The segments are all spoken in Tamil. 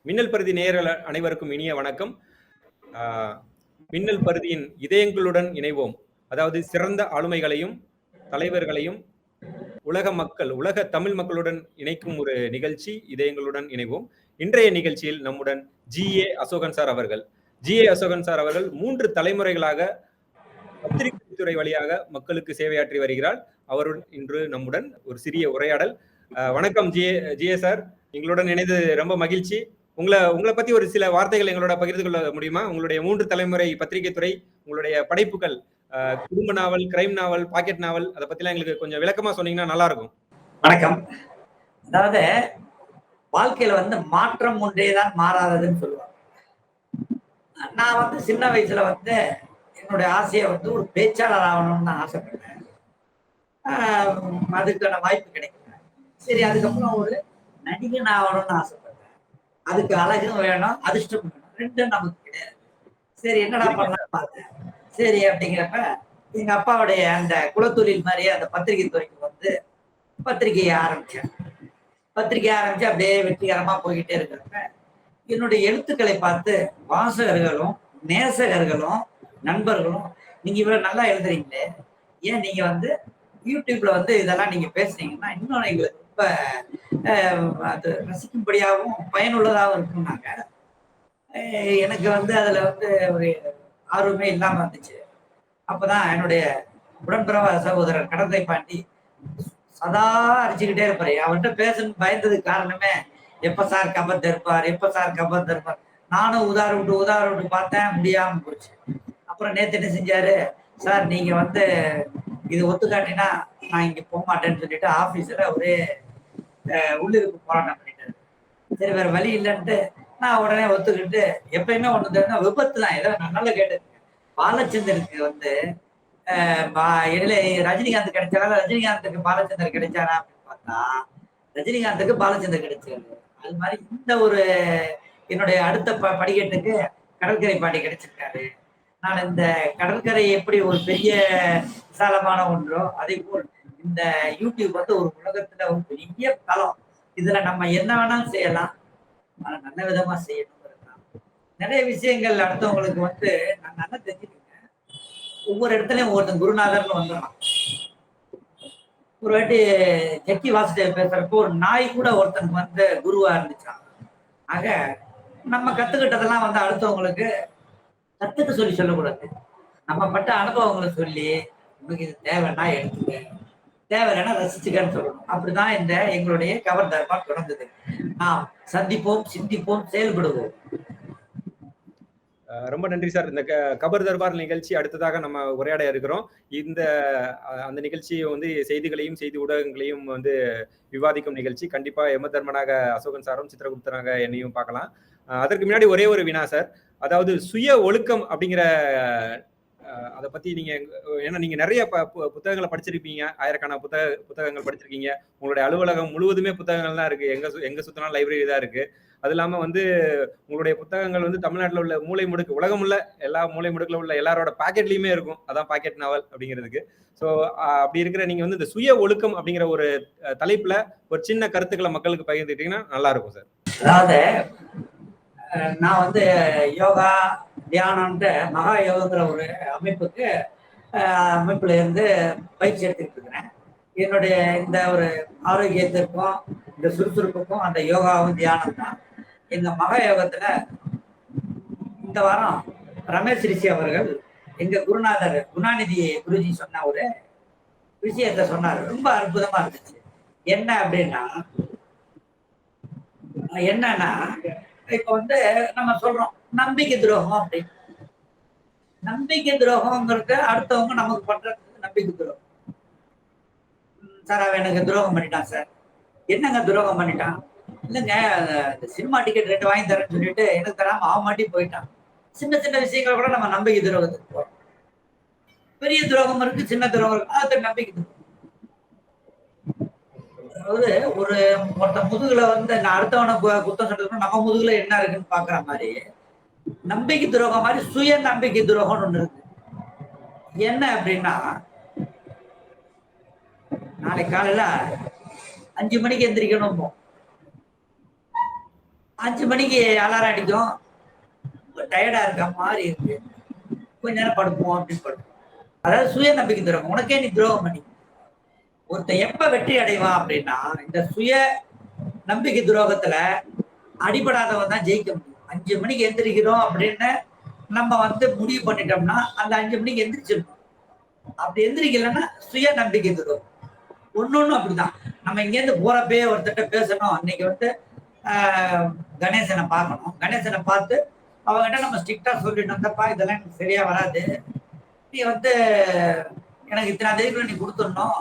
மின்னல் பருதி நேயர்கள் அனைவருக்கும் இனிய வணக்கம். மின்னல் பருதியின் இதயங்களுடன் இணைவோம். அதாவது சிறந்த ஆளுமைகளையும் தலைவர்களையும் உலக தமிழ் மக்களுடன் இணைக்கும் ஒரு நிகழ்ச்சி இதயங்களுடன் இணைவோம். இன்றைய நிகழ்ச்சியில் நம்முடன் ஜி.ஏ. அசோகன் சார் அவர்கள். ஜி.ஏ. அசோகன் சார் அவர்கள் 3 தலைமுறைகளாக பத்திரிகை துறை வழியாக மக்களுக்கு சேவையாற்றி வருகிறார். அவருடன் இன்று நம்முடன் ஒரு சிறிய உரையாடல். வணக்கம் ஜி.ஏ. சார், எங்களுடன் இணைந்து ரொம்ப மகிழ்ச்சி. உங்களை பத்தி ஒரு சில வார்த்தைகள் எங்களோட பகிர்ந்து கொள்ள முடியுமா? உங்களுடைய 3 தலைமுறை பத்திரிகை துறை, உங்களுடைய படைப்புகள், குடும்ப நாவல், கிரைம் நாவல், பாக்கெட் நாவல், அதை பத்திலாம் எங்களுக்கு கொஞ்சம் விளக்கமா சொன்னீங்கன்னா நல்லா இருக்கும். வணக்கம். அதாவது வாழ்க்கையில மாற்றம் ஒன்றேதான் மாறாததுன்னு சொல்லுவாங்க. நான் சின்ன வயசுல என்னுடைய ஆசையை ஒரு பேச்சாளர் ஆகணும்னு ஆசைப்பட்டேன். அதுக்கான வாய்ப்பு கிடைக்கல. சரி, அதுக்கப்புறம் ஒரு நடிகன் ஆகணும்னு ஆசைப்பட்டேன். அதுக்கு அழகும் வேணும், அதிர்ஷ்டம் வேணும், ரெண்டும் நமக்கு கிடையாது. சரி, என்னடா பண்ணலாம் பார்த்தேன். சரி அப்படிங்கிறப்ப எங்க அப்பாவுடைய அந்த குலத்தொழில் மாதிரியே அந்த பத்திரிகை துறைக்கு பத்திரிகையை ஆரம்பிச்சேன். பத்திரிகை ஆரம்பிச்சு அப்படியே வெற்றிகரமா போய்கிட்டே இருக்கிறப்ப என்னுடைய எழுத்துக்களை பார்த்து வாசகர்களும் நேசகர்களும் நண்பர்களும், நீங்க இவ்வளவு நல்லா எழுதுறீங்களே, ஏன் நீங்க யூடியூப்ல இதெல்லாம் நீங்க பேசுறீங்கன்னா இன்னும் எங்களுக்கு ரொம்ப அது ரசிக்கும்படியாகவும் பயனுள்ளதாகவும் இருக்குன்னாங்க. எனக்கு அதுல ஒரு ஆர்வமே இல்லாம இருந்துச்சு. அப்பதான் என்னுடைய உடன்பிறவா சகோதரர் கடற்கரை பாண்டி சதா அடிச்சுக்கிட்டே இருப்பாரு. அவர்கிட்ட பேசணும்னு பயந்ததுக்கு காரணமே, எப்ப சார் கபர் தருப்பார், எப்ப சார் கபர் தருப்பார். நானும் உதார விட்டு பார்த்தேன், முடியாம போச்சு. அப்புறம் நேத்து என்ன செஞ்சாரு, சார் நீங்க இது ஒத்துக்காட்டினா நான் இங்க போக மாட்டேன்னு சொல்லிட்டு ஆபீஸ்ல ஒரே உள்ளிருப்பு போராட்டம் பண்ணிட்டாரு. சரி, வேற வழி இல்லைன்ட்டு நான் உடனே ஒத்துக்கிட்டு, எப்பயுமே ஒண்ணு தெரிஞ்சா விபத்து தான். ஏதோ நான் நல்லா கேட்டேன். பாலச்சந்தருக்கு இடையில ரஜினிகாந்த் கிடைச்சாரா, ரஜினிகாந்துக்கு பாலச்சந்தர் கிடைச்சாரா அப்படின்னு பார்த்தா ரஜினிகாந்துக்கு பாலச்சந்தர் கிடைச்சாரு. அது மாதிரி இந்த ஒரு என்னுடைய அடுத்த படிக்கட்டுக்கு கடற்கரை பாண்டி கிடைச்சிருக்காரு. நான் இந்த கடற்கரை எப்படி ஒரு பெரிய விசாலமான ஒன்றோ, அதே போல் இந்த யூடியூப் ஒரு உலகத்துல ஒரு பெரிய தளம். இதுல நம்ம என்ன வேணாலும் செய்யலாம், நல்ல விதமா செய்யணும். நிறைய விஷயங்கள் அடுத்தவங்களுக்கு நான் நல்லா தெரிஞ்சுக்கங்க. ஒவ்வொரு இடத்துலயும் ஒவ்வொருத்தன் குருநாதர்னு வந்துடலாம். ஒரு வாட்டி ஜக்கி வாசுதேவ் பேசுறப்போ ஒரு நாய் கூட ஒருத்தனுக்கு குருவா இருந்துச்சான். ஆக நம்ம கத்துக்கிட்டதெல்லாம் அடுத்தவங்களுக்கு கத்துக்க சொல்லக்கூடாது. நம்ம பட்ட அனுபவங்களை சொல்லி, உங்களுக்கு இது தேவைன்னா எடுத்துக்க, தேவைன்னா ரசிச்சுக்கன்னு சொல்லணும். அப்படிதான் இந்த எங்களுடைய கவர் தர்பார் தொடர்ந்தது. நாம் சந்திப்போம், சிந்திப்போம், செயல்படுவோம். ரொம்ப நன்றி சார். இந்த கபர் தர்பார் நிகழ்ச்சி அடுத்ததாக நம்ம உரையாட இருக்கிறோம். அந்த நிகழ்ச்சியை செய்திகளையும் செய்தி ஊடகங்களையும் விவாதிக்கும் நிகழ்ச்சி. கண்டிப்பா எம தர்மனாக அசோகன் சாரும் சித்திரகுப்தனாக என்னையும் பார்க்கலாம். அதற்கு முன்னாடி ஒரே ஒரு வினா சார். அதாவது சுய ஒழுக்கம் அப்படிங்கிற அதை பத்தி நீங்க நிறைய புத்தகங்களை படிச்சிருப்பீங்க, ஆயிரக்கணக்கான புத்தகங்கள் படிச்சிருக்கீங்க. உங்களுடைய அலுவலகம் முழுவதுமே புத்தகங்கள் தான் இருக்கு. எங்க சுத்தினாலும் லைப்ரரி தான் இருக்கு. அது இல்லாம உங்களுடைய புத்தகங்கள் தமிழ்நாட்டில் உள்ள மூலை முடுக்கு, உலகம் உள்ள எல்லா மூலை முடுக்குல உள்ள எல்லாரோட பாக்கெட்லயுமே இருக்கும். அதான் பாக்கெட் நாவல் அப்படிங்கிறதுக்கு. ஸோ அப்படி இருக்கிற நீங்க இந்த சுய ஒழுக்கம் அப்படிங்கிற ஒரு தலைப்புல ஒரு சின்ன கருத்துக்களை மக்களுக்கு பகிர்ந்துட்டீங்கன்னா நல்லா இருக்கும் சார். அதாவது நான் யோகா தியானம்ன்ற மகா யோகங்கிற ஒரு அமைப்புல இருந்து பயிற்சி எடுத்துக்கிட்டு இருக்கிறேன். என்னுடைய இந்த ஒரு ஆரோக்கியத்திற்கும் இந்த சுறுசுறுப்புக்கும் அந்த யோகாவும் தியானம் தான். எங்க மகா யோகத்துல இந்த வாரம் ரமேஷ் ரிஷி அவர்கள், எங்க குருநாதர் குணாநிதி குருஜி சொன்ன ஒரு விஷயத்த சொன்னார். ரொம்ப அற்புதமா இருந்துச்சு. என்ன அப்படின்னா, என்னன்னா இப்ப நம்ம சொல்றோம் நம்பிக்கை துரோகம் அப்படின்னு. நம்பிக்கை துரோகம்ங்கிறது அடுத்தவங்க நமக்கு பண்றது நம்பிக்கை துரோகம். சார் அவன் எனக்கு துரோகம் பண்ணிட்டான் சார். என்னங்க துரோகம் பண்ணிட்டான்? இல்லைங்க, சினிமா டிக்கெட் 2 வாங்கி தரேன்னு சொல்லிட்டு எனக்கு தராம அவன் மாட்டி போயிட்டான். சின்ன சின்ன விஷயங்கள் கூட நம்ம நம்பிக்கை துரோகத்துக்கு போறோம். பெரிய துரோகம் இருக்கு, சின்ன துரோகம் இருக்கு, அது நம்பிக்கை துரோகம். அதாவது ஒருத்த முதுகுல நான் அடுத்தவனை குத்தம் சொல்றது நம்ம முதுகுல என்ன இருக்குன்னு பாக்குற மாதிரி நம்பிக்கை துரோகம் மாதிரி சுய நம்பிக்கை துரோகம்னு ஒண்ணு இருக்கு. என்ன அப்படின்னா, நாளைக்கு காலையில 5 மணிக்கு எந்திரிக்கணும். 5 மணிக்கு அலாரம் அடிக்கும், டயர்டா இருக்க மாதிரி இருக்கு, கொஞ்ச நேரம் படுப்போம் அப்படின்னு படுப்போம். அதாவது சுய நம்பிக்கை துரோகம். உனக்கே நீ துரோகம் பண்ணி. ஒருத்தன் எப்ப வெற்றி அடைவான் அப்படின்னா, இந்த சுய நம்பிக்கை துரோகத்துல அடிபடாதவன் தான் ஜெயிக்க முடியும். 5 மணிக்கு எந்திரிக்கிறோம் அப்படின்னு நம்ம வந்து முடிவு பண்ணிட்டோம்னா அந்த 5 மணிக்கு எந்திரிச்சிடணும். அப்படி எந்திரிக்கலன்னா சுய நம்பிக்கை துரோகம். ஒன்னொன்னு அப்படிதான். நம்ம இங்கேருந்து போறப்பே ஒருத்தட்ட பேசணும். அன்னைக்கு வந்து கணேசனை பார்க்கணும். கணேசனை பார்த்து அவங்ககிட்ட நம்ம ஸ்ட்ரிக்டா சொல்லிட்டு வந்தப்பா இதெல்லாம் எனக்கு சரியா வராது, நீ வந்து எனக்கு இத்தனை தேதிக்குள்ள நீ கொடுத்துடணும்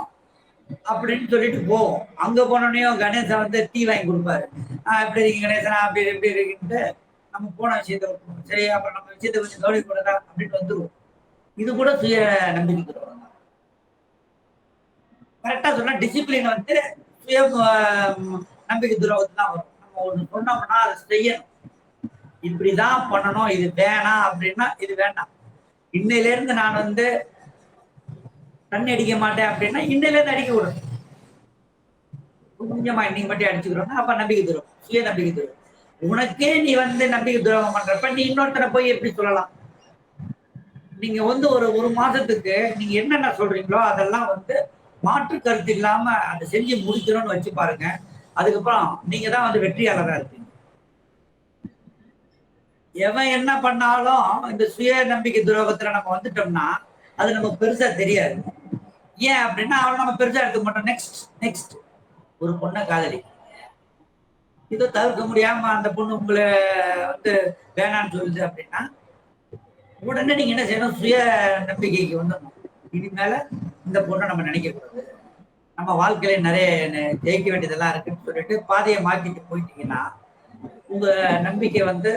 அப்படின்னு சொல்லிட்டு போவோம். அங்க போனோடனையும் கணேசன் வந்து டீ வாங்கி கொடுப்பாரு. எப்படி இருக்கீங்க கணேசனா, அப்படி எப்படி இருக்குன்ட்டு நம்ம போன விஷயத்த சரி, அப்புறம் நம்ம விஷயத்த கொஞ்சம் கவனிக்கூடாதா அப்படின்னு வந்துருவோம். இது கூட சுய நம்பிக்கை துரோகம். கரெக்டா சொன்னா டிசிப்ளின் வந்து சுய நம்பிக்கை துரோகத்துல தான் வரும். நம்ம ஒண்ணு சொன்னோம்னா அதை செய்யணும். இப்படிதான் பண்ணணும், இது வேணாம் அப்படின்னா இது வேண்டாம். இன்னையில இருந்து நான் வந்து தண்ணி அடிக்க மாட்டேன் அப்படின்னா இன்னையில இருந்து அடிக்க விடணும். கொஞ்சமா இன்னைக்கு மட்டும் அடிச்சுக்கிறோம்னா அப்ப நம்பிக்கை துரோகம், சுய நம்பிக்கை துரோகம். உனக்கே நீ வந்து நம்பிக்கை துரோகம் பண்றப்ப நீ இன்னொருத்தரை போய் எப்படி சொல்லலாம்? நீங்க வந்து ஒரு மாசத்துக்கு நீங்க என்னென்ன சொல்றீங்களோ அதெல்லாம் வந்து மாற்று கருத்து இல்லாம அதை செஞ்சு முடிக்கணும்னு வச்சு பாருங்க. அதுக்கப்புறம் நீங்க தான் வந்து வெற்றியாளரா இருப்பீங்க. எவன் என்ன பண்ணாலும் இந்த சுய நம்பிக்கை துரோகத்துல நம்ம வந்துட்டோம்னா அது நமக்கு பெருசா தெரியாது. ஏன் அப்படின்னா அவளை நம்ம பெருசா எடுக்க மாட்டோம். நெக்ஸ்ட் நெக்ஸ்ட் ஒரு பொண்ணை காதலி, இதோ தவிர்க்க முடியாம அந்த பொண்ணு உங்களை வந்து வேணான்னு சொல்லுது அப்படின்னா உடனே நீங்க என்ன செய்யணும்? சுய நம்பிக்கைக்கு வந்துடணும். இனிமேல இந்த பொண்ணை நம்ம நினைக்க கூடாது, நம்ம வாழ்க்கையில நிறைய ஜெயிக்க வேண்டியதெல்லாம் இருக்குன்னு சொல்லிட்டு பாதையை மாத்திட்டு போயிட்டீங்கன்னா உங்க நம்பிக்கை வந்து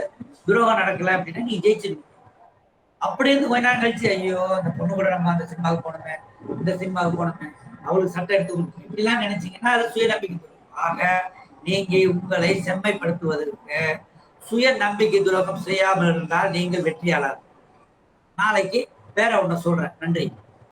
துரோகம் நடக்கல அப்படின்னா நீ ஜெயிச்சிருக்க. அப்படி இருந்து கொஞ்ச நாள் கழிச்சு ஐயோ அந்த பொண்ணு கூட நம்ம அந்த சினிமாவுக்கு போனோமே, இந்த சினிமாவுக்கு போனோமே, அவளுக்கு சட்டை எடுத்து கொடுக்கணும் இப்படிலாம் நினைச்சீங்கன்னா அது சுய நம்பிக்கை துரோகம். ஆக நீங்க உங்களை செம்மைப்படுத்துவதற்கு சுய நம்பிக்கை துரோகம் செய்யாமல் இருந்தால் நீங்கள் வெற்றியாளர். நாளைக்கு வேற ஒண்ணு சொல்றேன். நன்றி.